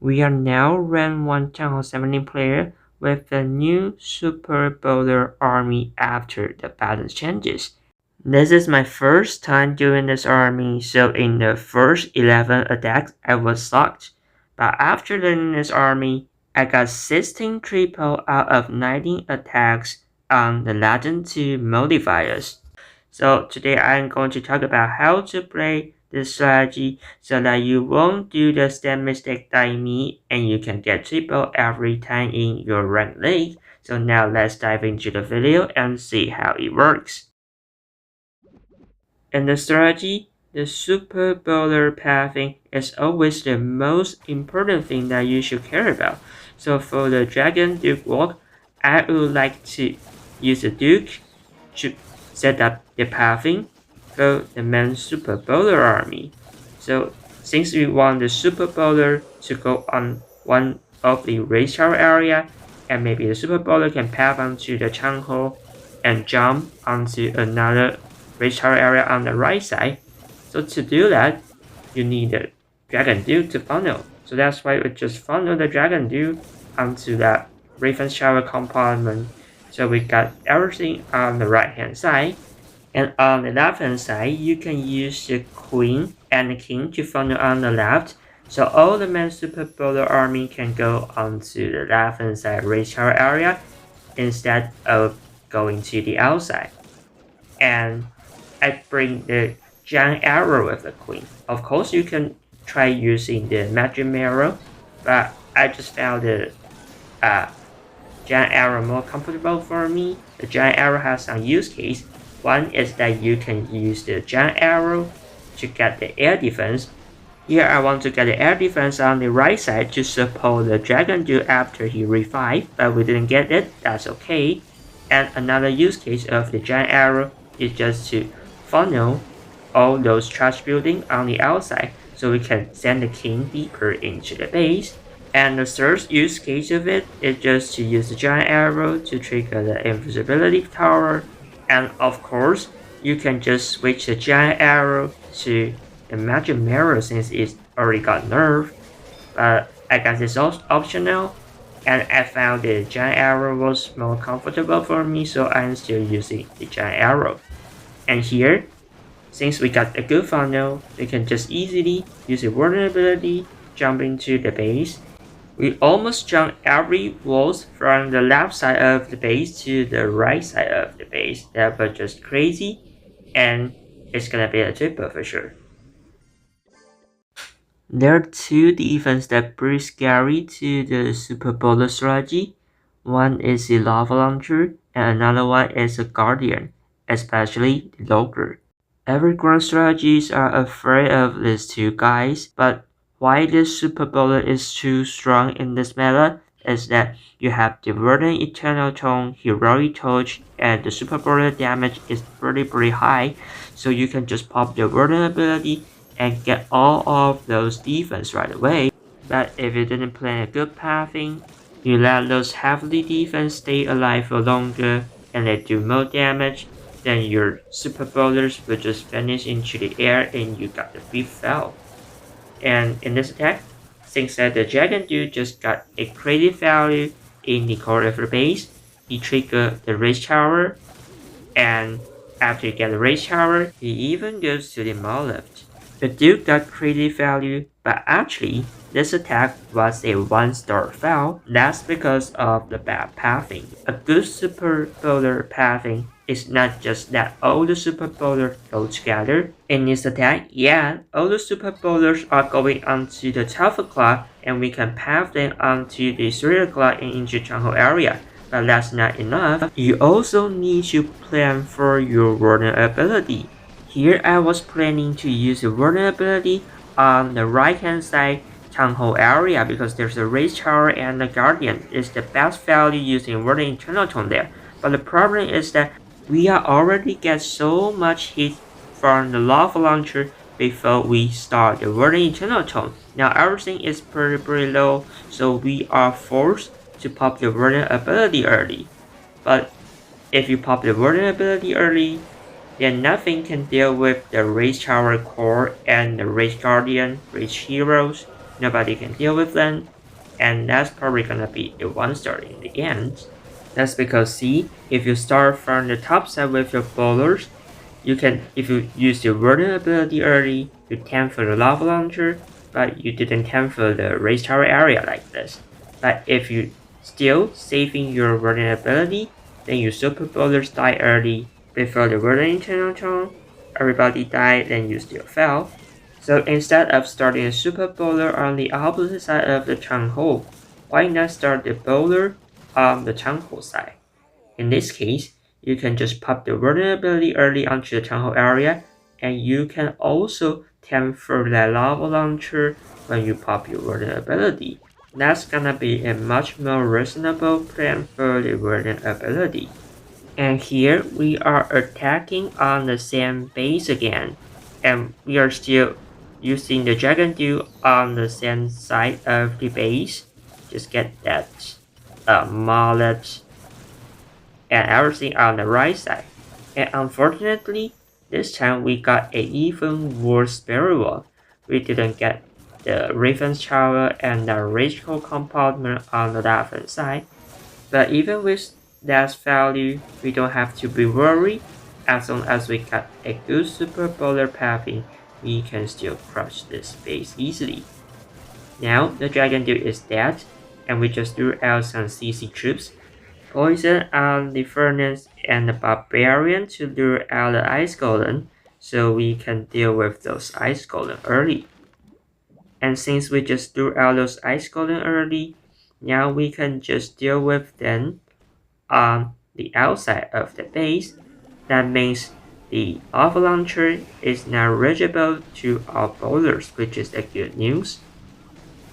We are now rank 1 Th17 player with the new Super Bowler army after the balance changes. This is my first time doing this army, so in the first 11 attacks I was sucked. But after learning this army, I got 16 triple out of 19 attacks on the Legend 2 modifiers. So today I'm going to talk about how to play this strategy so that you won't do the same mistake like me and you can get triple every time in your ranked league. So now let's dive into the video and see how it works. In the strategy, the Super Bowler pathing is always the most important thing that you should care about. So for the Dragon Duke walk, I would like to use the Duke to set up the pathing for the main Super Bowler army. So since we want the Super Bowler to go on one of the race tower area, and maybe the Super Bowler can path onto the Town Hall and jump onto another race tower area on the right side. So to do that, you need the Dragon Duke to funnel. So that's why we just funnel the Dragon Duke onto that Raven Shower compartment. So we got everything on the right hand side. And on the left hand side, you can use the Queen and the King to funnel on the left. So all the main Super Bowler army can go onto the left hand side race tower area instead of going to the outside. And I bring the giant arrow with the Queen. Of course, you can try using the magic arrow, but I just found the giant arrow more comfortable for me. The giant arrow has some use case. One is that you can use the giant arrow to get the air defense. Here I want to get the air defense on the right side to support the Dragon Duke after he revived, but we didn't get it, that's okay. And another use case of the giant arrow is just to funnel all those trash buildings on the outside so we can send the king deeper into the base. And the third use case of it is just to use the giant arrow to trigger the invisibility tower. And of course, you can just switch the giant arrow to the magic mirror since it's already got nerfed. But I guess it's optional, and I found the giant arrow was more comfortable for me, so I'm still using the giant arrow. And here, since we got a good funnel, we can just easily use the vulnerability, jump into the base. We almost jump every walls from the left side of the base to the right side of the base. That was just crazy, and it's gonna be a triple for sure. There are two defenses that are pretty scary to the Super Bowler strategy. One is the lava launcher, and another one is the guardian, especially the logger. Every ground strategies are afraid of these two guys, but why this Super Bowler is too strong in this meta is that you have the Verdant Eternal Tone, Heroic Torch, and the Super Bowler damage is pretty high, so you can just pop the Verdant ability and get all of those defense right away. But if you didn't play a good pathing, you let those heavily defense stay alive for longer and they do more damage, then your Super Bowlers will just vanish into the air and you got the free fell. And in this attack, since that the Dragon Dude just got a crazy value in the core of the base, he triggered the race tower, and after you get the race tower, he even goes to the Mollift. The Duke got crazy value, but actually, this attack was a 1-star fail. That's because of the bad pathing. A good Super Bowler pathing is not just that all the Super Bowlers go together. In this attack, yeah, all the Super Bowlers are going onto the 12 o'clock and we can path them onto the 3 o'clock and into Town Hall area. But that's not enough. You also need to plan for your vulnerability. Here I was planning to use the vulnerability on the right hand side Town Hall area because there's a race tower and the guardian is the best value using Verdant Eternal Tone there. But the problem is that we are already get so much hit from the lava launcher before we start the Verdant Eternal Tone. Now everything is pretty low, so we are forced to pop the Verdant ability early. But if you pop the Verdant ability early, then nothing can deal with the race tower core and the race guardian, race heroes. Nobody can deal with them. and that's probably gonna be a 1-star in the end. That's because see, if you start from the top side with your bowlers, you can, if you use your warden ability early, you tend for the lava launcher, but you didn't tend for the race tower area like this. But if you still saving your warden ability, then your super bowlers die early before the warden internal turn, everybody died, then you still fell. So instead of starting a super bowler on the opposite side of the Chang hole, why not start the bowler on the Chang hole side? In this case, you can just pop the vulnerability early onto the tunnel area, and you can also temper that lava launcher when you pop your vulnerability. That's gonna be a much more reasonable plan for the vulnerability. And here we are attacking on the same base again, and we are still using the dragon dew on the same side of the base. Just get that mallet and everything on the right side. And unfortunately, this time we got a even worse burial. We didn't get the Raven's Tower and the Rachel compartment on the left side. But even with that value, we don't have to be worried. As long as we got a good super bowler pathing, we can still crush this base easily. Now the Dragon Dude is dead, and we just threw out some CC troops. Poison on the Furnace and the Barbarian to lure out the Ice Golem, so we can deal with those Ice Golem early. And since we just threw out those Ice Golem early, now we can just deal with them on the outside of the base. That means the Lava Launcher is now reachable to our bowlers, which is the good news.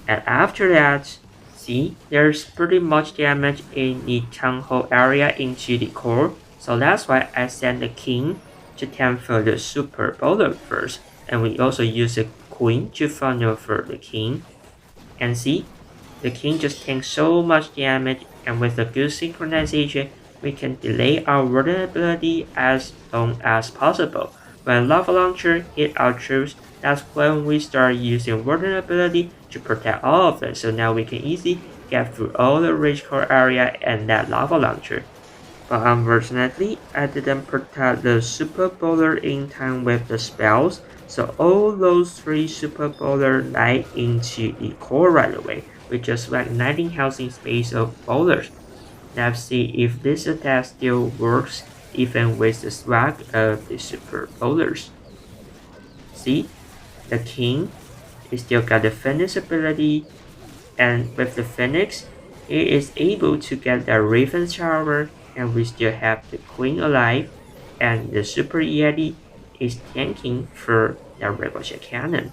And after that, see, there's pretty much damage in the Changho area into the core, so that's why I sent the king to tempt for the super bowler first, and we also use the queen to funnel for the king. And see, the king just takes so much damage, and with a good synchronization, we can delay our vulnerability as long as possible. When Lava Launcher hit our troops, that's when we start using vulnerability to protect all of them, so now we can easily get through all the rage core area and that Lava Launcher. But unfortunately, I didn't protect the super bowler in time with the spells, so all those 3 super bowlers died into the core right away, with just like 19 health in space of bowlers. Let's see if this attack still works even with the swag of the super bowlers. See, the king is still got the Phoenix ability, and with the Phoenix, he is able to get the Raven's Tower, and we still have the queen alive, and the super yeti is tanking for the ricochet cannon.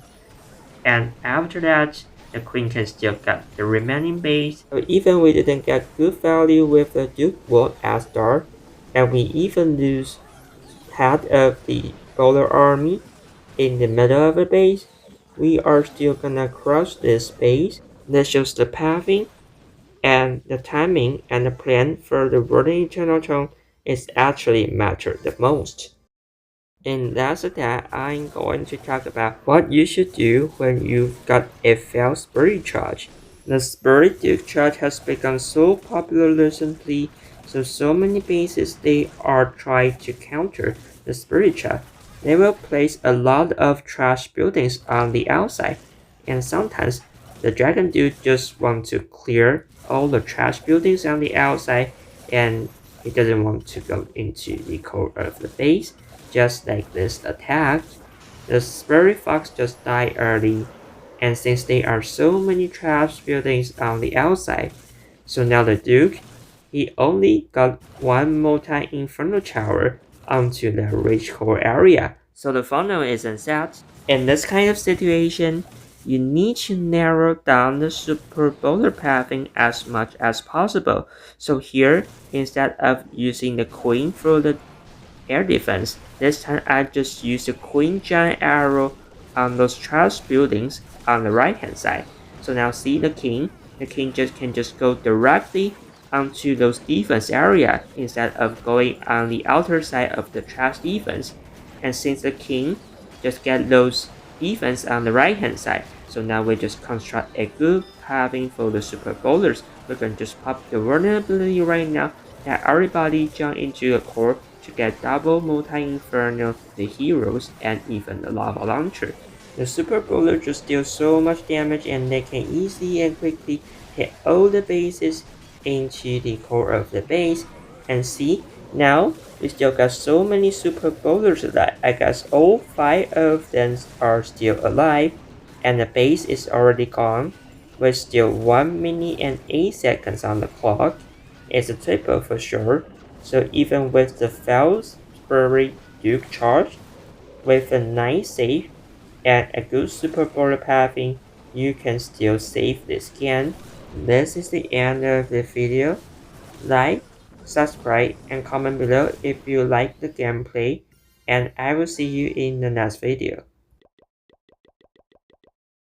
And after that, the queen can still get the remaining base. So even we didn't get good value with the Duke Wall at start, and we even lose half of the bowler army in the middle of the base, we are still gonna crush this base. That shows the pathing and the timing and the plan for the World Eternal Throne is actually matter the most. In that's that, I'm going to talk about what you should do when you've got a failed Spirit Charge. The Spirit Duke Charge has become so popular recently, so many bases they are trying to counter the Spirit Charge. They will place a lot of trash buildings on the outside, and sometimes the Dragon Dude just wants to clear all the trash buildings on the outside, and he doesn't want to go into the core of the base. Just like this attack, the Spirit Fox just died early, and since there are so many trash buildings on the outside, so now the Duke, he only got one multi-inferno tower onto the rich core area, so the funnel isn't set. In this kind of situation, you need to narrow down the super bowler pathing as much as possible. So here, instead of using the queen for the air defense, this time I just use the queen giant arrow on those trash buildings on the right hand side. So now see the king can just go directly onto those defense area instead of going on the outer side of the trash defense. And since the king just get those defense on the right hand side, So now we just construct a good pathing for the super bowlers. We can just pop the vulnerability right now that everybody jump into a core to get double multi-inferno, the heroes, and even the lava launcher. The super bowler just deal so much damage and they can easily and quickly hit all the bases into the core of the base. And see, now we still got so many super bowlers alive. I guess all 5 of them are still alive and the base is already gone. With still 1 minute and 8 seconds on the clock. It's a triple for sure. So even with the Felsbury Duke charge, with a nice save and a good super bowler pathing, you can still save this game. This is the end of the video. Like, subscribe, and comment below if you like the gameplay, and I will see you in the next video.